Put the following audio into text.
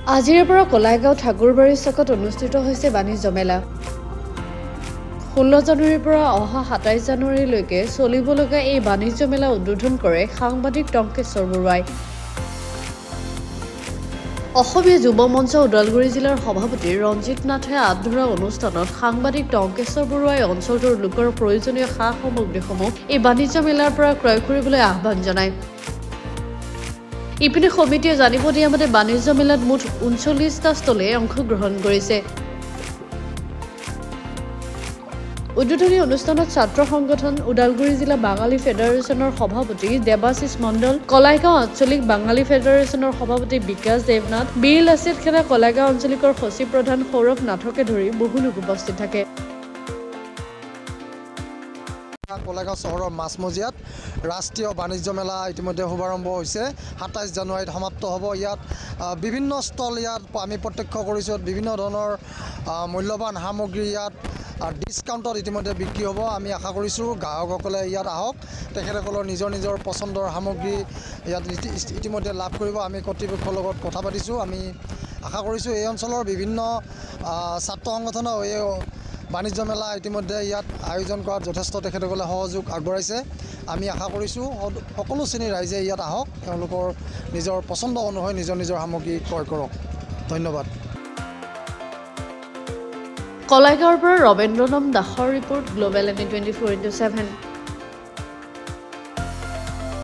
আজিৰ পৰা কলাইগাঁও ঠাকুৰবাৰী চকত অনুষ্ঠিত হৈছে বাণিজ্য মেলা। 16 জানুৱাৰীৰ পৰা অহা 27 জানুৱাৰীলৈকে চলিবলগা এই বাণিজ্য মেলা উদ্বোধন কৰে সাংবাদিক টংকেশ্বৰ বৰুৱাই। অসমীয়া যুৱ মঞ্চ ওদালগুৰি জিলাৰ সভাপতি ৰঞ্জিত নাথে আদৰা অনুষ্ঠানত সাংবাদিক টংকেশ্বৰ বৰুৱাই অঞ্চলটোৰ লোকৰ প্ৰয়োজনীয় সা-সামগ্ৰীসমূহ এই বাণিজ্য মেলাৰ পৰা ক্ৰয় কৰিবলৈ আহ্বান জনায়। ইপিনে সমিতিয়ে জানিব দিয়া মতে বাণিজ্য মেলাত মুঠ 39টা ষ্টলে অংশগ্ৰহণ কৰিছে। উদ্বোধনী অনুষ্ঠানত ছাত্ৰ সংগঠন ওদালগুৰি জিলা বাঙালী ফেডাৰেশ্যনৰ সভাপতি দেৱাশিষ মণ্ডল, কলাইগাঁও আঞ্চলিক বাঙালী ফেডাৰেশ্যনৰ সভাপতি বিকাশ দেৱনাথ, বীৰ লাচিত খেদা কলাইগাঁও আঞ্চলিকৰ সচিব প্ৰধান সৌৰভ নাথকে ধৰি বহু লোক উপস্থিত থাকে। কলাইগাঁও চহৰৰ মাছমজিয়াত ৰাষ্ট্ৰীয় বাণিজ্য মেলা ইতিমধ্যে শুভাৰম্ভ হৈছে। 27 জানুৱাৰীত সমাপ্ত হ'ব। ইয়াত বিভিন্ন ষ্টল ইয়াত আমি প্ৰত্যক্ষ কৰিছোঁ। বিভিন্ন ধৰণৰ মূল্যৱান সামগ্ৰী ইয়াত ডিছকাউণ্টত ইতিমধ্যে বিক্ৰী হ'ব। আমি আশা কৰিছোঁ গ্ৰাহকসকলে ইয়াত আহক, তেখেতসকলৰ নিজৰ নিজৰ পচন্দৰ সামগ্ৰী ইয়াত ইতিমধ্যে লাভ কৰিব। আমি কৰ্তৃপক্ষৰ লগত কথা পাতিছোঁ। আমি আশা কৰিছোঁ এই অঞ্চলৰ বিভিন্ন ছাত্ৰ সংগঠনেও এই বাণিজ্য মেলা ইতিমধ্যে ইয়াত আয়োজন কৰাত যথেষ্ট তেখেতসকলে সহযোগ আগবঢ়াইছে। আমি আশা কৰিছোঁ সকলো শ্ৰেণীৰ ৰাইজে ইয়াত আহক, তেওঁলোকৰ নিজৰ পচন্দ অনুসৰি নিজৰ নিজৰ সামগ্ৰী ক্ৰয় কৰক। ধন্যবাদ। কলাইগাঁৱৰ পৰা ৰবেন্দ্ৰনাম দাসৰ ৰিপৰ্ট, গ্লোবেল NE 24/7।